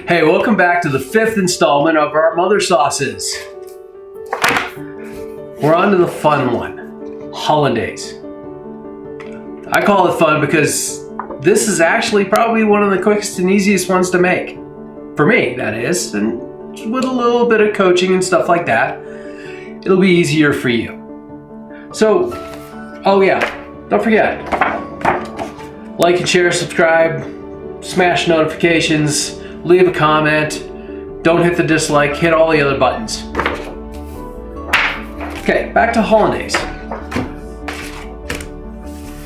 Hey, welcome back to the 5th installment of our mother sauces. We're on to the fun one, Hollandaise. I call it fun because this is actually probably one of the quickest and easiest ones to make. For me, that is, and with a little bit of coaching and stuff like that, it'll be easier for you. So, oh yeah, don't forget, like and share, subscribe, smash notifications, leave a comment, don't hit the dislike, hit all the other buttons. Okay, back to Hollandaise.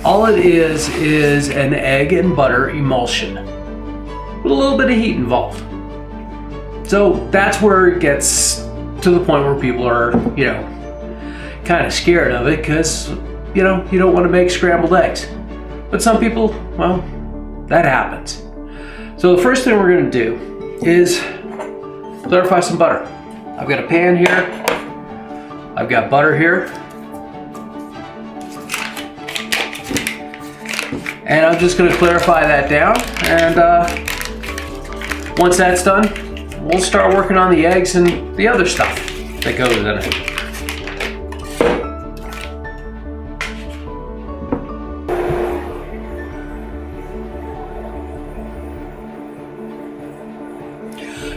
All it is an egg and butter emulsion with a little bit of heat involved. So that's where it gets to the point where people are, kind of scared of it because, you don't want to make scrambled eggs. But some people, well, that happens. So the first thing we're going to do is clarify some butter. I've got a pan here. I've got butter here. And I'm just going to clarify that down. And once that's done, we'll start working on the eggs and the other stuff that goes in it.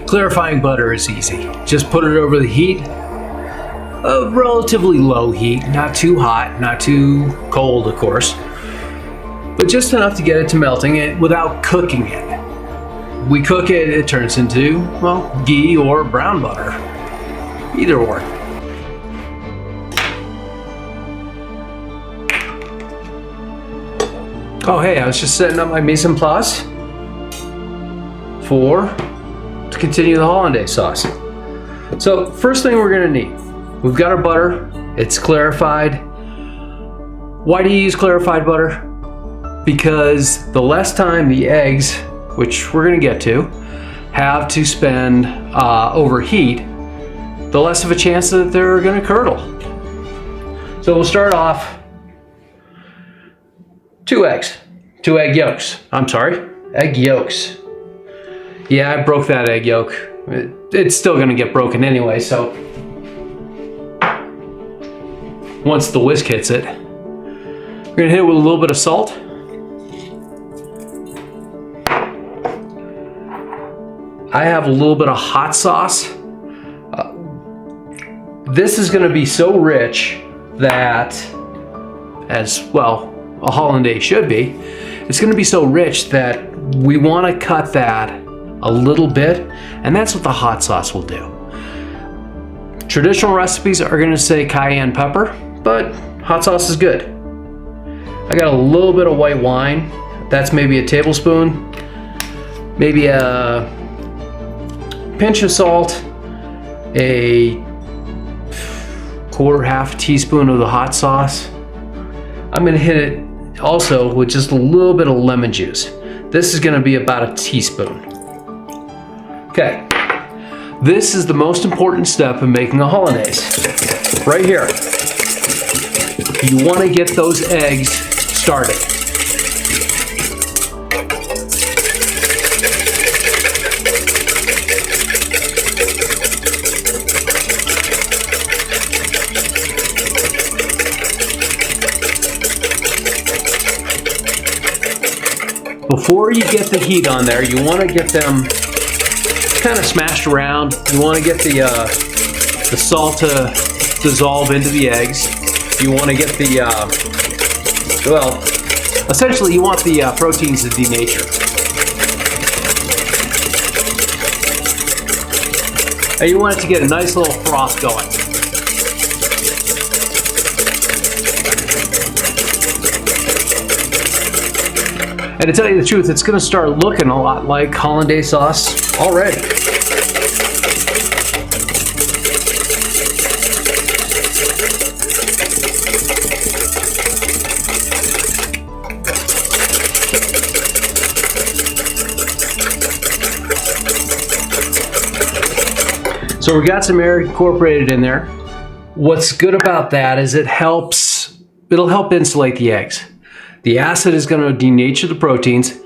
Clarifying butter is easy. Just put it over the heat, a relatively low heat, not too hot, not too cold, of course, but just enough to get it to melting it without cooking it. We cook it, it turns into, well, ghee or brown butter, either or. Oh hey, I was just setting up my mise en place to continue the hollandaise sauce. So first thing we're gonna need, we've got our butter, it's clarified. Why do you use clarified butter? Because the less time the eggs, which we're gonna get to, have to spend over heat, the less of a chance that they're gonna curdle. So we'll start off 2 eggs, 2 egg yolks. I'm sorry, egg yolks. Yeah, I broke that egg yolk. It's still gonna get broken anyway, so once the whisk hits it, we're gonna hit it with a little bit of salt. I have a little bit of hot sauce. This is gonna be so rich that, as well, a hollandaise should be, it's gonna be so rich that we wanna cut that a little bit, and that's what the hot sauce will do. Traditional recipes are gonna say cayenne pepper, but hot sauce is good. I got a little bit of white wine. That's maybe a tablespoon, maybe a pinch of salt, a half teaspoon of the hot sauce. I'm gonna hit it also with just a little bit of lemon juice. This is gonna be about a teaspoon. Okay, this is the most important step in making a hollandaise. Right here. You want to get those eggs started. Before you get the heat on there, you want to get them kind of smashed around. You want to get the salt to dissolve into the eggs. You want to get the, well, essentially you want the proteins to denature. And you want it to get a nice little froth going. And to tell you the truth, it's going to start looking a lot like hollandaise sauce already. So we got some air incorporated in there. What's good about that is it'll help insulate the eggs. The acid is going to denature the proteins.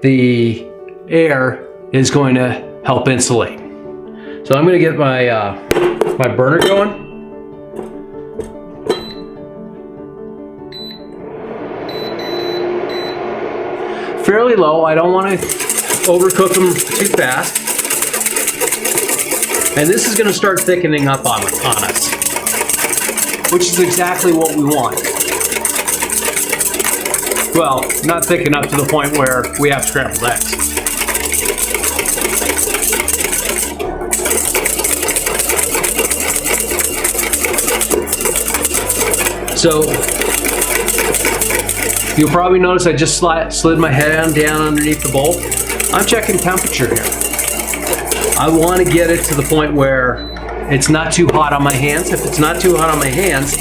The air is going to help insulate. So I'm gonna get my, my burner going. Fairly low, I don't want to overcook them too fast. And this is gonna start thickening up on us, which is exactly what we want. Well, not thicken up to the point where we have scrambled eggs. So, you'll probably notice I just slid my hand down underneath the bowl. I'm checking temperature here. I want to get it to the point where it's not too hot on my hands. If it's not too hot on my hands,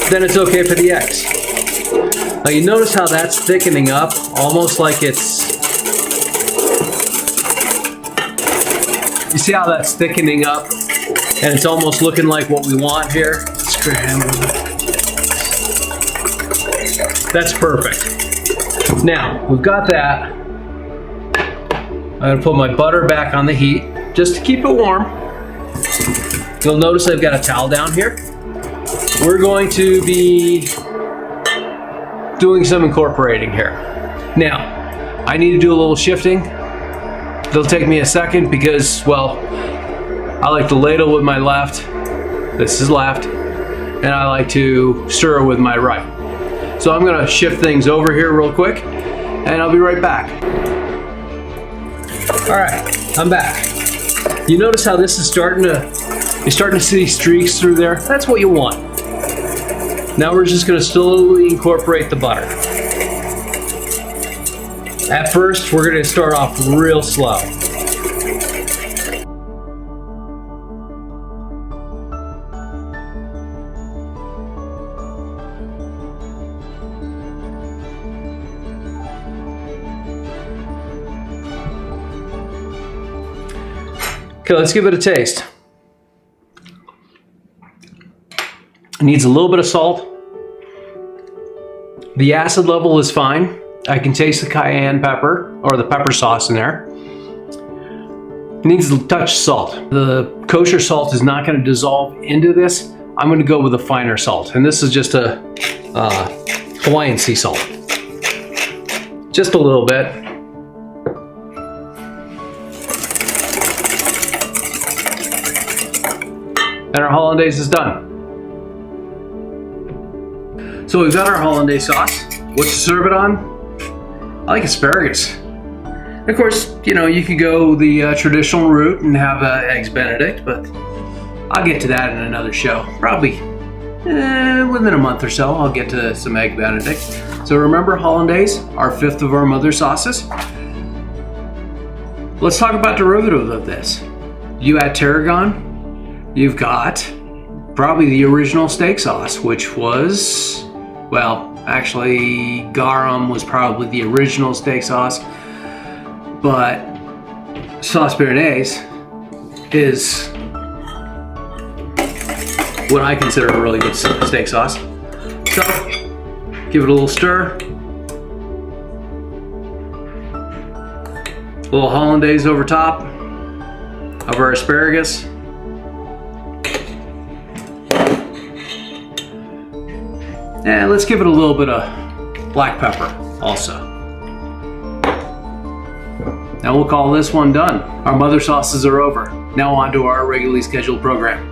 then it's okay for the eggs. Now you notice how that's thickening up, almost like it's... You see how that's thickening up? And it's almost looking like what we want here. That's perfect. Now, we've got that. I'm gonna put my butter back on the heat, just to keep it warm. You'll notice I've got a towel down here. We're going to be doing some incorporating here. Now, I need to do a little shifting. It'll take me a second because, well, I like to ladle with my left. This is left. And I like to stir with my right. So I'm gonna shift things over here real quick and I'll be right back. All right, I'm back. You notice how this is starting to see streaks through there? That's what you want. Now we're just gonna slowly incorporate the butter. At first, we're gonna start off real slow. Okay, let's give it a taste. It needs a little bit of salt. The acid level is fine. I can taste the cayenne pepper, or the pepper sauce in there. It needs a touch of salt. The kosher salt is not going to dissolve into this. I'm going to go with a finer salt. And this is just a Hawaiian sea salt. Just a little bit. And our hollandaise is done. So we've got our hollandaise sauce. What to serve it on? I like asparagus. Of course, you know, you could go the traditional route and have eggs Benedict, but I'll get to that in another show. Probably within a month or so, I'll get to some egg Benedict. So remember hollandaise, our fifth of our mother sauces. Let's talk about derivative of this. You add tarragon, you've got probably the original steak sauce, which was, well, actually garum was probably the original steak sauce, but sauce béarnaise is what I consider a really good steak sauce. So, give it a little stir. A little hollandaise over top of our asparagus. And let's give it a little bit of black pepper also. Now we'll call this one done. Our mother sauces are over. Now on to our regularly scheduled program.